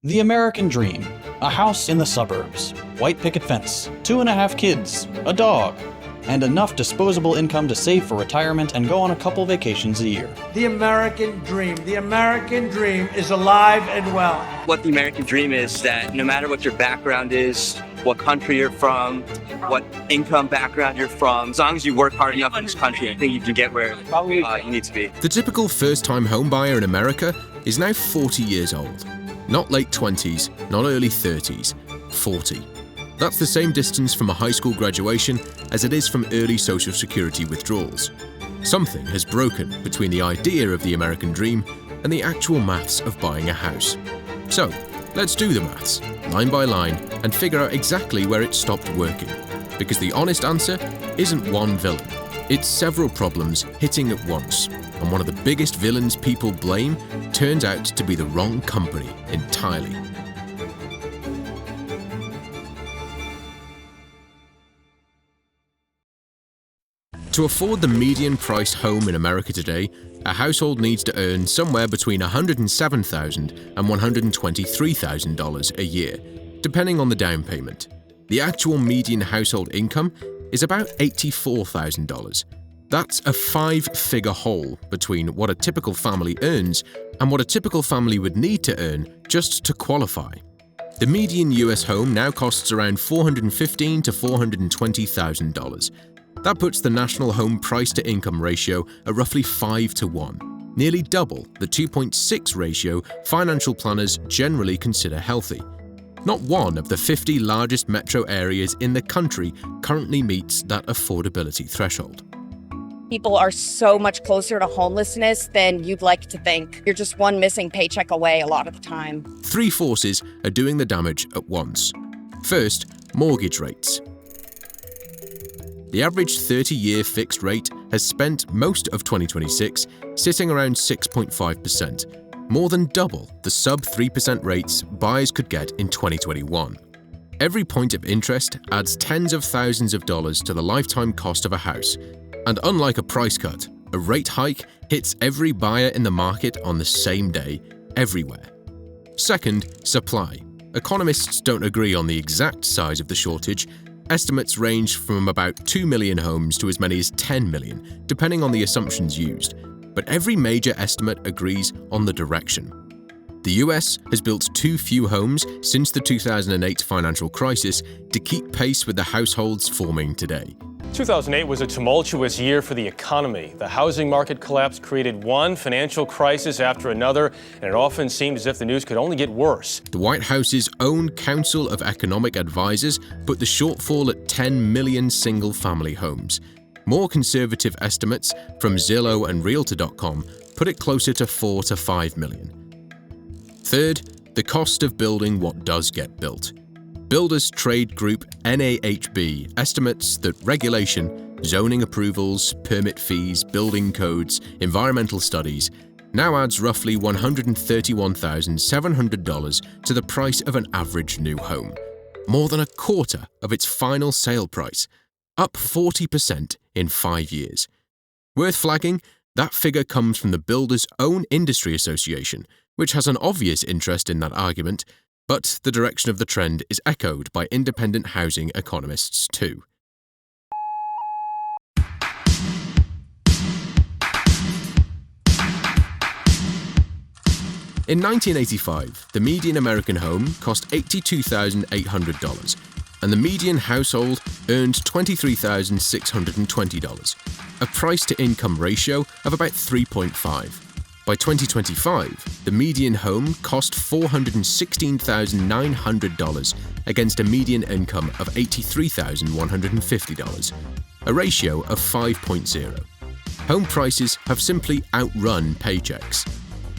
The American dream. A house in the suburbs, white picket fence, 2.5 kids, a dog, and enough disposable income to save for retirement and go on a couple vacations a year. The American dream. The American dream is alive and well. What the American dream is that no matter what your background is, what country you're from, what income background you're from, as long as you work hard enough in this country, I think you can get where you need to be. The typical first-time homebuyer in America is now 40 years old. Not late 20s, not early 30s, 40. That's the same distance from a high school graduation as it is from early Social Security withdrawals. Something has broken between the idea of the American dream and the actual maths of buying a house. So, let's do the maths, line by line, and figure out exactly where it stopped working. Because the honest answer isn't one villain. It's several problems hitting at once, and one of the biggest villains people blame turns out to be the wrong company entirely. To afford the median-priced home in America today, a household needs to earn somewhere between $107,000 and $123,000 a year, depending on the down payment. The actual median household income is about $84,000. That's a 5-figure hole between what a typical family earns and what a typical family would need to earn just to qualify. The median US home now costs around $415,000 to $420,000. That puts the national home price-to-income ratio at roughly 5 to 1, nearly double the 2.6 ratio financial planners generally consider healthy. Not one of the 50 largest metro areas in the country currently meets that affordability threshold. People are so much closer to homelessness than you'd like to think. You're just one missing paycheck away a lot of the time. 3 forces are doing the damage at once. First, mortgage rates. The average 30-year fixed rate has spent most of 2026 sitting around 6.5%, more than double the sub-3% rates buyers could get in 2021. Every point of interest adds tens of thousands of dollars to the lifetime cost of a house, and unlike a price cut, a rate hike hits every buyer in the market on the same day, everywhere. Second, supply. Economists don't agree on the exact size of the shortage. Estimates range from about 2 million homes to as many as 10 million, depending on the assumptions used. But every major estimate agrees on the direction. The US has built too few homes since the 2008 financial crisis to keep pace with the households forming today. 2008 was a tumultuous year for the economy. The housing market collapse created one financial crisis after another, and it often seemed as if the news could only get worse. The White House's own Council of Economic Advisors put the shortfall at 10 million single-family homes. More conservative estimates from Zillow and Realtor.com put it closer to 4 to 5 million. Third, the cost of building what does get built. Builders Trade Group NAHB estimates that regulation, zoning approvals, permit fees, building codes, environmental studies now adds roughly $131,700 to the price of an average new home, more than a quarter of its final sale price, up 40% in 5 years. Worth flagging, that figure comes from the builders' own industry association, which has an obvious interest in that argument, but the direction of the trend is echoed by independent housing economists too. In 1985, the median American home cost $82,800, and the median household earned $23,620, a price-to-income ratio of about 3.5. By 2025, the median home cost $416,900 against a median income of $83,150, a ratio of 5.0. Home prices have simply outrun paychecks.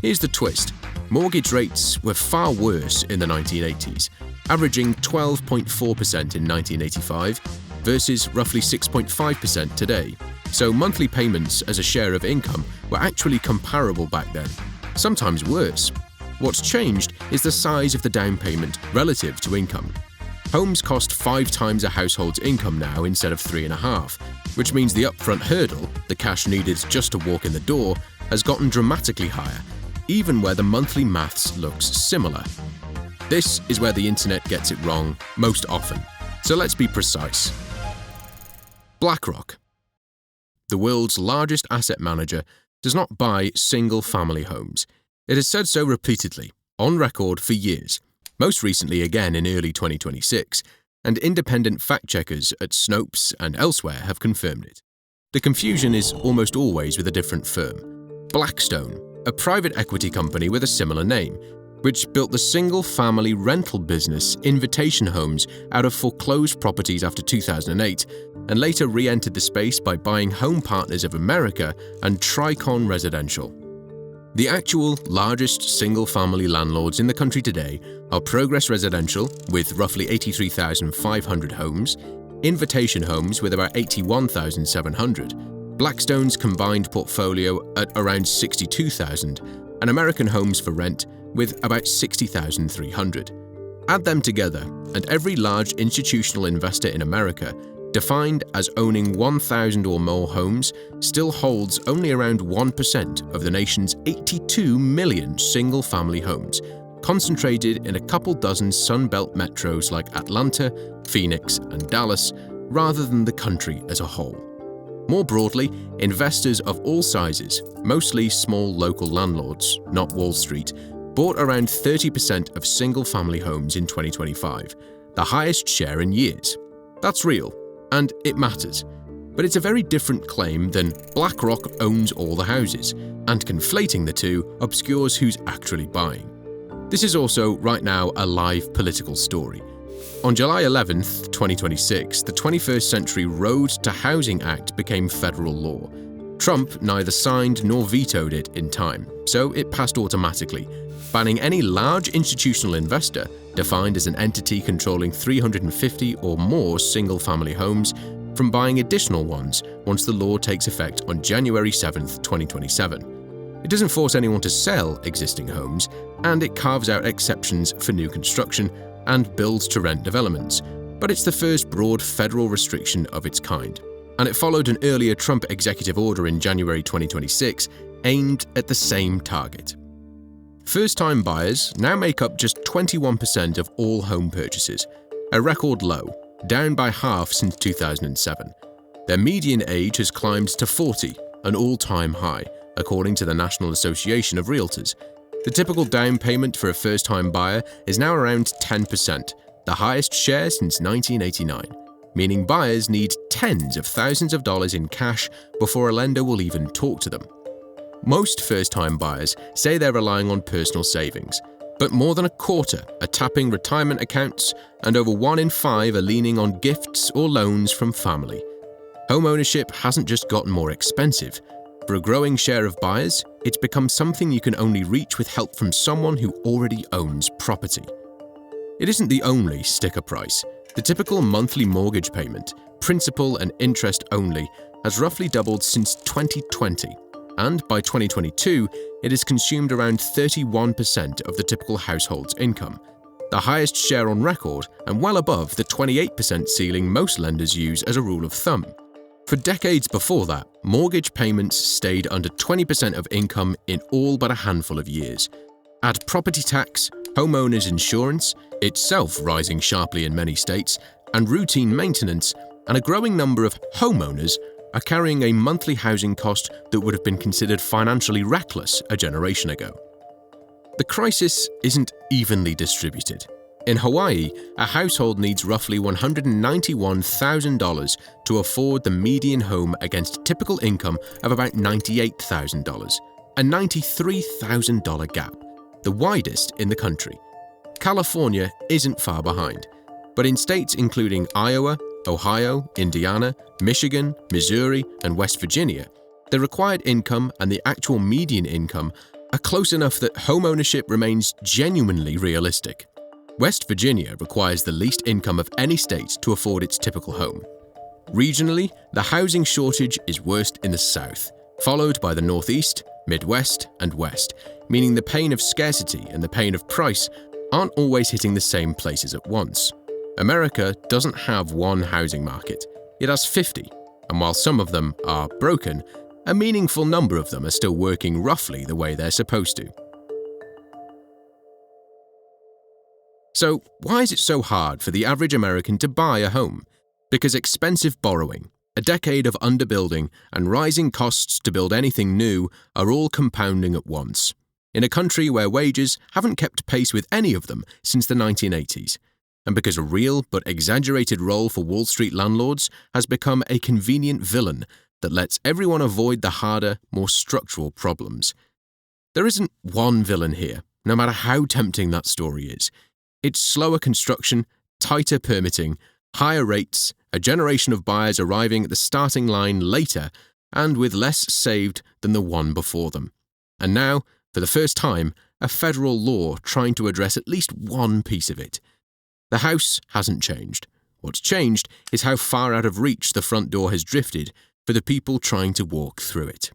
Here's the twist. Mortgage rates were far worse in the 1980s, averaging 12.4% in 1985 versus roughly 6.5% today. So monthly payments as a share of income were actually comparable back then, sometimes worse. What's changed is the size of the down payment relative to income. Homes cost 5 times a household's income now instead of 3.5, which means the upfront hurdle, the cash needed just to walk in the door, has gotten dramatically higher, even where the monthly maths looks similar. This is where the internet gets it wrong most often. So let's be precise. BlackRock, the world's largest asset manager, does not buy single-family homes. It has said so repeatedly, on record for years, most recently again in early 2026, and independent fact-checkers at Snopes and elsewhere have confirmed it. The confusion is almost always with a different firm. Blackstone, a private equity company with a similar name, which built the single-family rental business Invitation Homes out of foreclosed properties after 2008, and later re-entered the space by buying Home Partners of America and Tricon Residential. The actual largest single-family landlords in the country today are Progress Residential, with roughly 83,500 homes, Invitation Homes with about 81,700, Blackstone's combined portfolio at around 62,000, and American Homes for Rent with about 60,300. Add them together, and every large institutional investor in America, defined as owning 1,000 or more homes, still holds only around 1% of the nation's 82 million single-family homes, concentrated in a couple dozen Sunbelt metros like Atlanta, Phoenix, and Dallas, rather than the country as a whole. More broadly, investors of all sizes, mostly small local landlords, not Wall Street, bought around 30% of single-family homes in 2025, the highest share in years. That's real, and it matters. But it's a very different claim than BlackRock owns all the houses, and conflating the two obscures who's actually buying. This is also, right now, a live political story. On July 11th, 2026, the 21st Century Road to Housing Act became federal law. Trump neither signed nor vetoed it in time, so it passed automatically, banning any large institutional investor, defined as an entity controlling 350 or more single-family homes, from buying additional ones once the law takes effect on January 7th, 2027. It doesn't force anyone to sell existing homes, and it carves out exceptions for new construction and build-to-rent developments, but it's the first broad federal restriction of its kind, and it followed an earlier Trump executive order in January 2026 aimed at the same target. First-time buyers now make up just 21% of all home purchases, a record low, down by half since 2007. Their median age has climbed to 40, an all-time high, according to the National Association of Realtors. The typical down payment for a first-time buyer is now around 10%, the highest share since 1989, meaning buyers need tens of thousands of dollars in cash before a lender will even talk to them. Most first-time buyers say they're relying on personal savings, but more than a quarter are tapping retirement accounts, and over 1 in 5 are leaning on gifts or loans from family. Home ownership hasn't just gotten more expensive. For a growing share of buyers, it's become something you can only reach with help from someone who already owns property. It isn't the only sticker price. The typical monthly mortgage payment, principal and interest only, has roughly doubled since 2020, and by 2022, it has consumed around 31% of the typical household's income, the highest share on record and well above the 28% ceiling most lenders use as a rule of thumb. For decades before that, mortgage payments stayed under 20% of income in all but a handful of years. Add property tax, homeowners insurance, itself rising sharply in many states, and routine maintenance, and a growing number of homeowners are carrying a monthly housing cost that would have been considered financially reckless a generation ago. The crisis isn't evenly distributed. In Hawaii, a household needs roughly $191,000 to afford the median home against typical income of about $98,000, a $93,000 gap, the widest in the country. California isn't far behind, but in states including Iowa, Ohio, Indiana, Michigan, Missouri, and West Virginia, the required income and the actual median income are close enough that home ownership remains genuinely realistic. West Virginia requires the least income of any state to afford its typical home. Regionally, the housing shortage is worst in the South, followed by the Northeast, Midwest, and West, meaning the pain of scarcity and the pain of price aren't always hitting the same places at once. America doesn't have one housing market, it has 50, and while some of them are broken, a meaningful number of them are still working roughly the way they're supposed to. So why is it so hard for the average American to buy a home? Because expensive borrowing, a decade of underbuilding, and rising costs to build anything new are all compounding at once, in a country where wages haven't kept pace with any of them since the 1980s, and because a real but exaggerated role for Wall Street landlords has become a convenient villain that lets everyone avoid the harder, more structural problems. There isn't one villain here, no matter how tempting that story is. It's slower construction, tighter permitting, higher rates, a generation of buyers arriving at the starting line later and with less saved than the one before them. And now, for the first time, a federal law trying to address at least one piece of it. The house hasn't changed. What's changed is how far out of reach the front door has drifted for the people trying to walk through it.